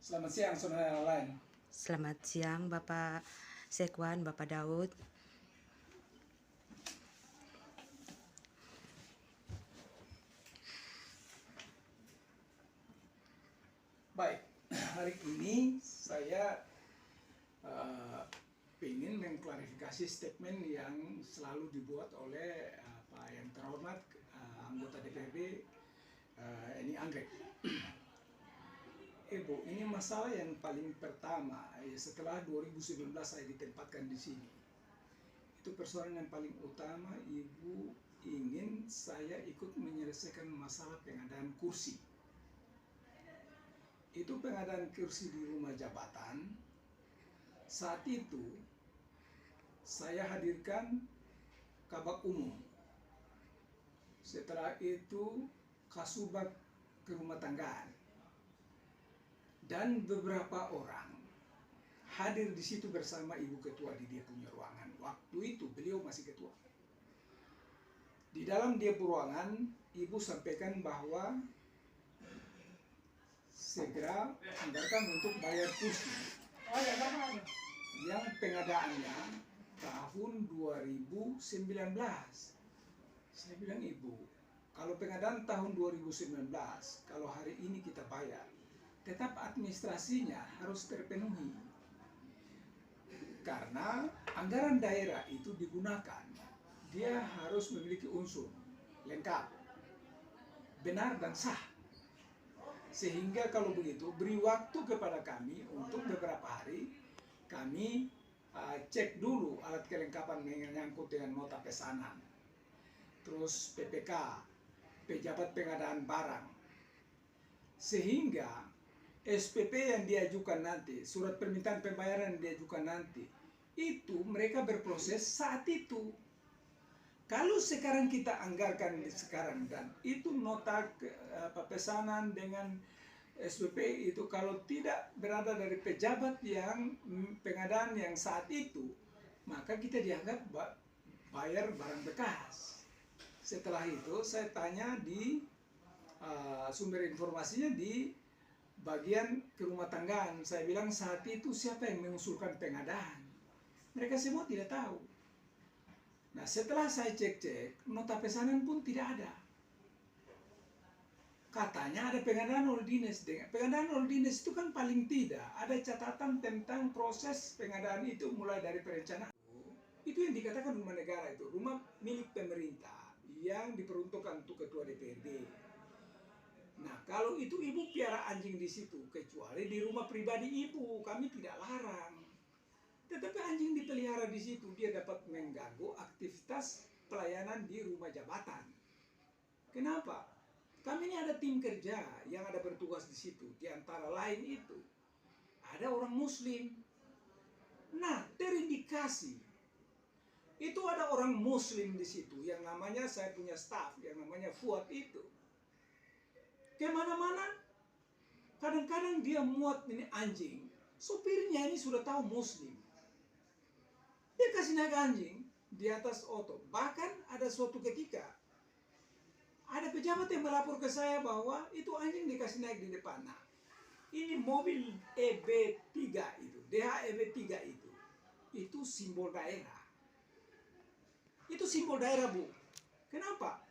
Selamat siang, saudara lain. Selamat siang Bapak Sekwan, Bapak Daud. Baik, hari ini saya ingin mengklarifikasi statement yang selalu dibuat oleh Pak yang terhormat anggota DPRD Eni Anggrek. Ibu, ini masalah yang paling pertama setelah 2019 saya ditempatkan di sini. Itu persoalan yang paling utama. Ibu ingin saya ikut menyelesaikan masalah pengadaan kursi. Itu pengadaan kursi di rumah jabatan. Saat itu saya hadirkan kabak umum. Setelah itu kasubag kerumah tanggaan dan beberapa orang hadir di situ bersama ibu ketua di dia punya ruangan. Waktu itu beliau masih ketua. Di dalam dia ruangan, ibu sampaikan bahwa segera anggarkan untuk bayar kursi yang pengadaannya tahun 2019. Saya bilang, ibu, kalau pengadaan tahun 2019, kalau hari ini kita bayar, tetap administrasinya harus terpenuhi. Karena anggaran daerah itu digunakan, dia harus memiliki unsur lengkap, benar dan sah. Sehingga kalau begitu, beri waktu kepada kami untuk beberapa hari, kami cek dulu alat kelengkapan menyangkut dengan nota pesanan, terus PPK, pejabat pengadaan barang, sehingga SPP yang diajukan nanti, surat permintaan pembayaran yang diajukan nanti, itu mereka berproses saat itu. Kalau sekarang kita anggarkan sekarang dan itu nota pesanan dengan SPP itu kalau tidak berada dari pejabat yang pengadaan yang saat itu, maka kita dianggap bayar barang bekas. Setelah itu saya tanya di sumber informasinya di bagian kerumah tanggaan. Saya bilang saat itu siapa yang mengusulkan pengadaan? Mereka semua tidak tahu. Nah, setelah saya cek-cek, nota pesanan pun tidak ada. Katanya ada pengadaan oleh dinas. Pengadaan oleh dinas itu kan paling tidak ada catatan tentang proses pengadaan itu mulai dari perencanaan. Itu yang dikatakan rumah negara itu, rumah milik pemerintah yang diperuntukkan untuk ketua DPRD. Nah, kalau itu ibu piara anjing di situ, kecuali di rumah pribadi ibu, kami tidak larang. Tetapi anjing dipelihara di situ, dia dapat mengganggu aktivitas pelayanan di rumah jabatan. Kenapa? Kami ini ada tim kerja yang ada bertugas di situ. Di antara lain itu, ada orang Muslim. Nah, terindikasi itu ada orang Muslim di situ yang namanya, saya punya staff yang namanya Fuad itu. Kemana-mana, kadang-kadang dia muat ini anjing. Supirnya ini sudah tahu Muslim. Dia kasih naik anjing di atas oto. Bahkan ada suatu ketika ada pejabat yang melapor ke saya bahwa itu anjing dikasih naik di depan. Nah, ini mobil EB3 itu, DHEB3 itu simbol daerah. Itu simbol daerah, Bu. Kenapa?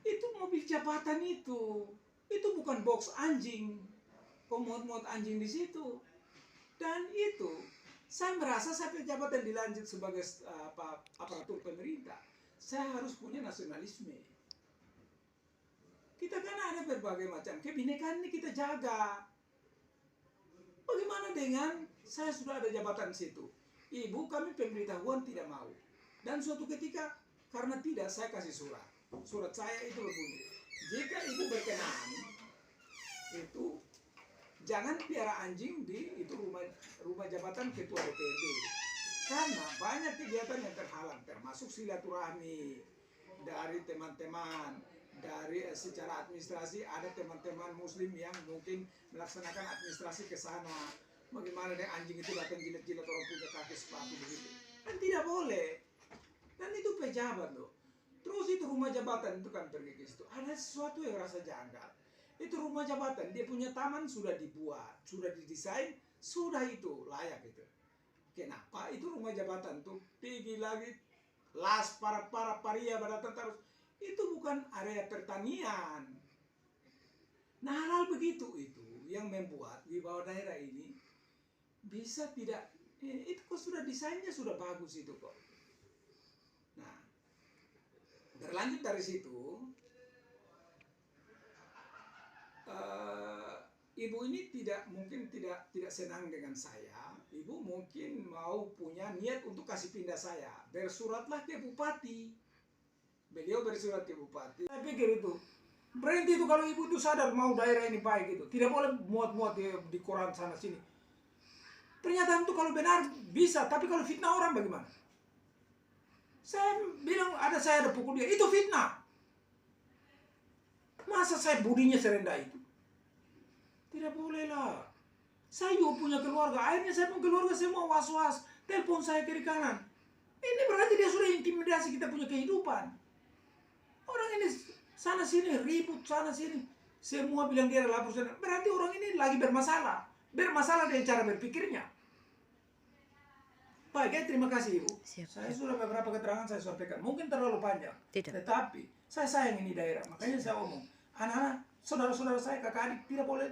Itu mobil jabatan itu bukan box anjing, komod-mod anjing di situ. Dan itu saya merasa saya pejabat yang dilanjut sebagai aparatur pemerintah, saya harus punya nasionalisme. Kita kan ada berbagai macam kebinekaan ini kita jaga. Bagaimana dengan saya sudah ada jabatan situ, ibu kami pemberitahuan tidak mau, dan suatu ketika karena tidak saya kasih surat saya itu berbunyi, jika ibu berkenan itu jangan piara anjing di itu rumah jabatan ketua DPRD, karena banyak kegiatan yang terhalang, termasuk silaturahmi dari teman-teman dari secara administrasi. Ada teman-teman Muslim yang mungkin melaksanakan administrasi ke sana. Bagaimana dengan anjing itu datang jilat-jilat orang punya kaki sepatu begitu? Kan tidak boleh. Dan itu pejabat loh. Terus itu rumah jabatan itu kan pergi ke situ. Ada sesuatu yang rasa janggal. Itu rumah jabatan, dia punya taman sudah dibuat, sudah didesain, sudah itu layak itu. Kenapa itu rumah jabatan tuh pergi lagi las para paria datang terus, itu bukan area pertanian. Nah, hal begitu itu yang membuat di bawah daerah ini bisa tidak, itu kok sudah desainnya sudah bagus itu kok. Nah, berlanjut dari situ, ibu ini mungkin tidak senang dengan saya. Ibu mungkin mau punya niat untuk kasih pindah saya. Bersuratlah ke bupati. Beliau bersurat ke bupati. Saya pikir itu berhenti itu kalau ibu itu sadar mau daerah ini baik itu. Tidak boleh muat-muat di koran sana sini. Pernyataan itu kalau benar bisa, tapi kalau fitnah orang bagaimana? Saya bilang saya ada pukul dia, itu fitnah. Masa saya budinya serendah itu? Tidak boleh lah. Saya juga punya keluarga. Akhirnya saya pun keluarga semua was-was. Telepon saya kiri kanan. Ini berarti dia sudah intimidasi kita punya kehidupan. Orang ini sana sini ribut sana sini. Semua bilang dia adalah lapor sana. Berarti orang ini lagi bermasalah. Bermasalah dengan cara berpikirnya. Baik, ya, terima kasih Ibu. Siap. Saya sudah beberapa keterangan saya sampaikan. Mungkin terlalu panjang. Tidak. Tetapi saya sayang ini daerah. Makanya saya omong. Anak-anak, saudara-saudara saya, kakak adik tidak boleh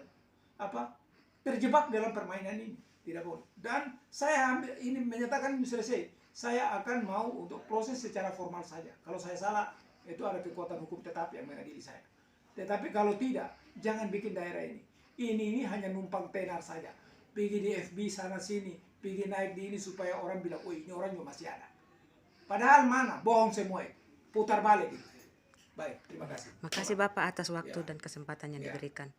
terjebak dalam permainan ini, tidak boleh. Dan saya ini menyatakan ini selesai. Saya akan mau untuk proses secara formal saja. Kalau saya salah, itu ada kekuatan hukum tetap yang mengadili saya. Tetapi kalau tidak, jangan bikin daerah ini. Ini hanya numpang tenar saja. Pergi di FB sana sini, pergi naik di ini supaya orang bilang, oh ini orang juga masih ada. Padahal mana? Bohong semua. Putar balik. Baik, terima kasih. Makasih Bapak atas waktu Ya. dan kesempatan yang Ya. diberikan.